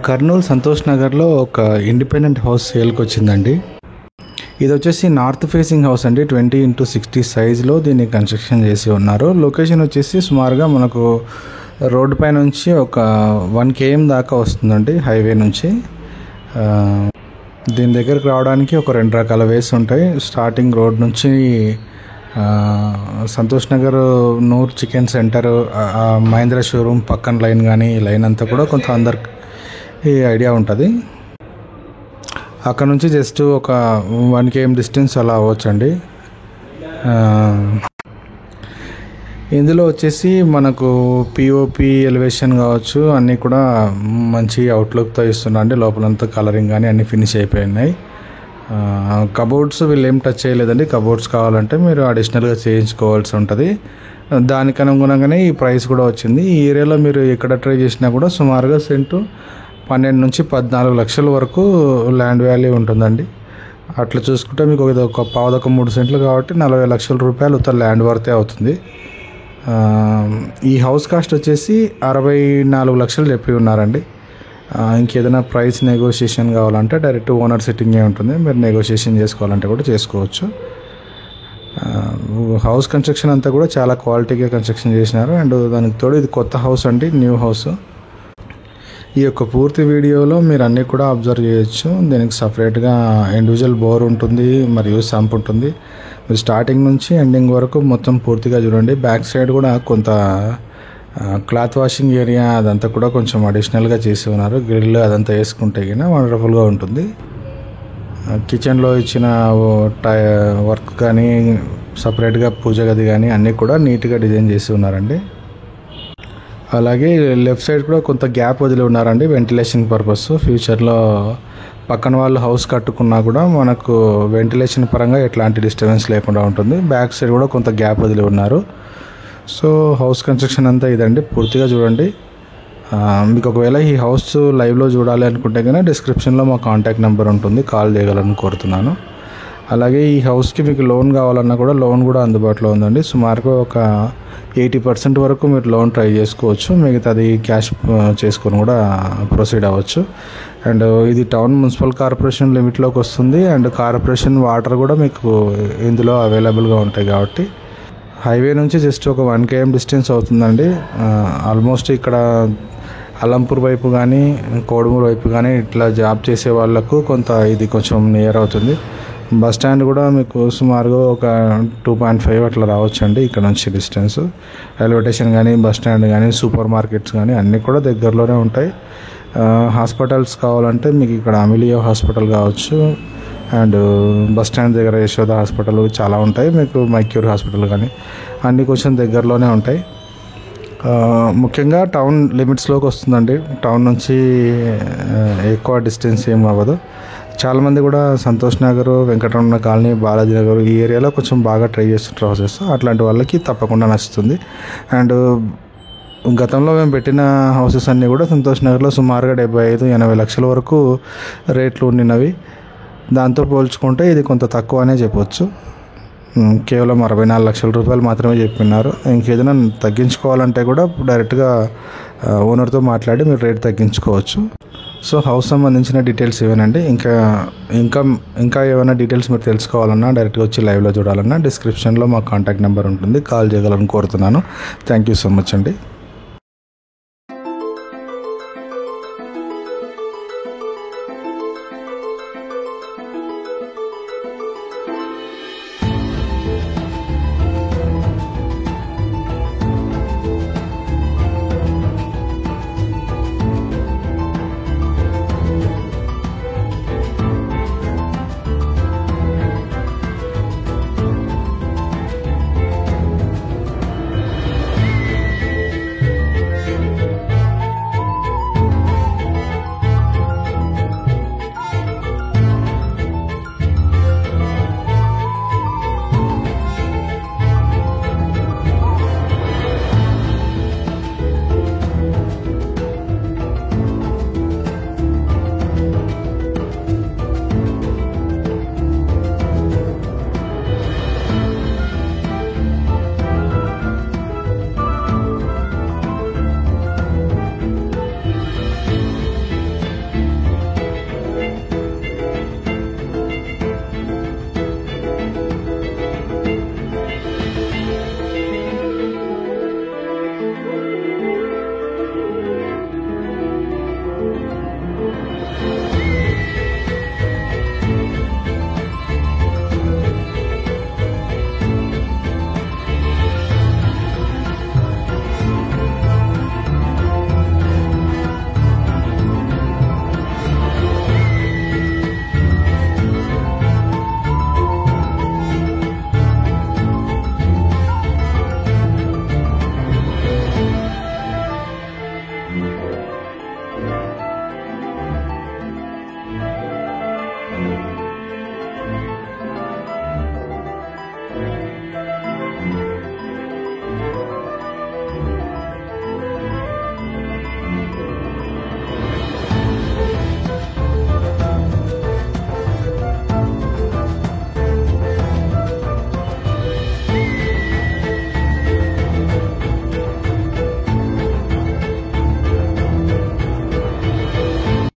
కర్నూలు సంతోష్ నగర్లో ఒక independent house సేల్కి వచ్చిందండి. ఇది వచ్చేసి నార్త్ ఫేసింగ్ హౌస్ అండి. 20x60 సైజులో దీన్ని కన్స్ట్రక్షన్ చేసి ఉన్నారు. లొకేషన్ వచ్చేసి సుమారుగా మనకు రోడ్డు పై నుంచి ఒక 1 km దాకా వస్తుందండి హైవే నుంచి. దీని దగ్గరకు రావడానికి ఒక 2 రకాల వేస్ ఉంటాయి. స్టార్టింగ్ రోడ్ నుంచి Santosh Nagar Noor chicken centre, Mahindra showroom పక్కన లైన్ కానీ ఈ లైన్ అంతా కూడా కొంత అందరికి ఐడియా ఉంటుంది. అక్కడ నుంచి జస్ట్ ఒక 1 km డిస్టెన్స్ అలా అవ్వచ్చండి. ఇందులో వచ్చేసి మనకు పిఓపి ఎలివేషన్ కావచ్చు అన్నీ కూడా మంచి అవుట్లుక్తో ఇస్తున్నా అండి. లోపలంతా కలరింగ్ కానీ అన్నీ ఫినిష్ అయిపోయినాయి. కబోర్డ్స్ వీళ్ళు ఏం టచ్ చేయలేదండి. కబోర్డ్స్ కావాలంటే మీరు అడిషనల్గా చేయించుకోవాల్సి ఉంటుంది. దానికి అనుగుణంగానే ఈ ప్రైస్ కూడా వచ్చింది. ఈ ఏరియాలో మీరు ఎక్కడ ట్రై చేసినా కూడా సుమారుగా సెంటు 12 నుంచి 14 లక్షల వరకు ల్యాండ్ వాల్యూ ఉంటుందండి. అట్లా చూసుకుంటే మీకు ఒక 3 సెంట్లు కాబట్టి 40 లక్షల రూపాయలు ఉత్త ల్యాండ్ వర్తే అవుతుంది. ఈ హౌస్ కాస్ట్ వచ్చేసి 64 లక్షలు చెప్పి ఉన్నారండి. ఇంకేదైనా ప్రైస్ నెగోషియేషన్ కావాలంటే డైరెక్ట్ ఓనర్ సిట్టింగే ఉంటుంది. మీరు నెగోషియేషన్ చేసుకోవాలంటే కూడా చేసుకోవచ్చు. హౌస్ కన్స్ట్రక్షన్ అంతా కూడా చాలా క్వాలిటీగా కన్స్ట్రక్షన్ చేసినారు. అండ్ దానికి తోడు ఇది కొత్త హౌస్ అండి, న్యూ హౌస్. ఈ యొక్క పూర్తి వీడియోలో మీరు అన్నీ కూడా అబ్జర్వ్ చేయొచ్చు. దీనికి సపరేట్గా ఇండివిజువల్ బోర్ ఉంటుంది మరియు సంప్ ఉంటుంది. మీరు స్టార్టింగ్ నుంచి ఎండింగ్ వరకు మొత్తం పూర్తిగా చూడండి. బ్యాక్ సైడ్ కూడా కొంత క్లాత్ వాషింగ్ ఏరియా అదంతా కూడా కొంచెం అడిషనల్గా చేసి ఉన్నారు. గ్రిల్ అదంతా వేసుకుంటే కానీ వండర్ఫుల్గా ఉంటుంది. కిచెన్లో ఇచ్చిన వర్క్ కానీ సపరేట్గా పూజ గది కానీ అన్నీ కూడా నీట్గా డిజైన్ చేసి ఉన్నారండి. అలాగే లెఫ్ట్ సైడ్ కూడా కొంత గ్యాప్ వదిలి ఉన్నారండి వెంటిలేషన్ పర్పస్. ఫ్యూచర్లో పక్కన వాళ్ళు హౌస్ కట్టుకున్నా కూడా మనకు వెంటిలేషన్ పరంగా ఎట్లాంటి డిస్టర్బెన్స్ లేకుండా ఉంటుంది. బ్యాక్ సైడ్ కూడా కొంత గ్యాప్ వదిలి ఉన్నారు. సో హౌస్ కన్స్ట్రక్షన్ అంతా ఇదండి, పూర్తిగా చూడండి. మీకు ఒకవేళ ఈ హౌస్ లైవ్లో చూడాలి అనుకుంటే కనుక డిస్క్రిప్షన్లో మా కాంటాక్ట్ నెంబర్ ఉంటుంది, కాల్ చేయగలని కోరుతున్నాను. అలాగే ఈ హౌస్కి మీకు లోన్ కావాలన్నా కూడా లోన్ కూడా అందుబాటులో ఉందండి. సుమారుగా ఒక 80% వరకు మీరు లోన్ ట్రై చేసుకోవచ్చు. మిగతాది క్యాష్ చేసుకొని కూడా ప్రొసీడ్ అవ్వచ్చు. అండ్ ఇది టౌన్ మున్సిపల్ కార్పొరేషన్ లిమిట్లోకి వస్తుంది. అండ్ కార్పొరేషన్ వాటర్ కూడా మీకు ఇందులో అవైలబుల్గా ఉంటాయి కాబట్టి హైవే నుంచి జస్ట్ ఒక 1 km డిస్టెన్స్ అవుతుందండి. ఆల్మోస్ట్ ఇక్కడ అలంపూర్ వైపు కానీ కోడుమూరు వైపు కానీ ఇట్లా జాబ్ చేసే వాళ్ళకు కొంత ఇది కొంచెం నియర్ అవుతుంది. బస్ స్టాండ్ కూడా మీకు సుమారుగా ఒక 2.5 అట్లా రావచ్చు అండి ఇక్కడ నుంచి డిస్టెన్స్. రైల్వే స్టేషన్ కానీ బస్ స్టాండ్ కానీ సూపర్ మార్కెట్స్ కానీ అన్నీ కూడా దగ్గరలోనే ఉంటాయి. హాస్పిటల్స్ కావాలంటే మీకు ఇక్కడ అమిలియో హాస్పిటల్ కావచ్చు, అండ్ బస్ స్టాండ్ దగ్గర యశోద హాస్పిటల్ చాలా ఉంటాయి. మీకు మైక్యూర్ హాస్పిటల్ కానీ అన్నీ కొంచెం దగ్గరలోనే ఉంటాయి. ముఖ్యంగా టౌన్ లిమిట్స్లోకి వస్తుందండి. టౌన్ నుంచి ఎక్కువ డిస్టెన్స్ ఏం అవ్వదు. చాలామంది కూడా సంతోష్ నగర్, వెంకటరమణ కాలనీ, బాలాజీ నగర్ ఈ ఏరియాలో కొంచెం బాగా ట్రై చేస్తుంటారు హౌసెస్. అట్లాంటి వాళ్ళకి తప్పకుండా నచ్చుతుంది. అండ్ గతంలో మేము పెట్టిన హౌసెస్ అన్నీ కూడా సంతోష్ నగర్లో సుమారుగా 75-80 లక్షల వరకు రేట్లు ఉండినవి. దాంతో పోల్చుకుంటే ఇది కొంత తక్కువ అనే చెప్పవచ్చు. కేవలం 64 లక్షల రూపాయలు మాత్రమే చెప్పినారు. ఇంకేదైనా తగ్గించుకోవాలంటే కూడా డైరెక్ట్గా ఓనర్తో మాట్లాడి మీరు రేట్ తగ్గించుకోవచ్చు. సో హౌస్ సంబంధించిన డీటెయిల్స్ ఇవేనండి. ఇంకా ఏమైనా డీటెయిల్స్ మీరు తెలుసుకోవాలన్నా డైరెక్ట్గా వచ్చి లైవ్లో చూడాలన్నా డిస్క్రిప్షన్లో మా కాంటాక్ట్ నెంబర్ ఉంటుంది, కాల్ చేయగలని కోరుతున్నాను. థ్యాంక్ యూ సో మచ్ అండి. Thank you.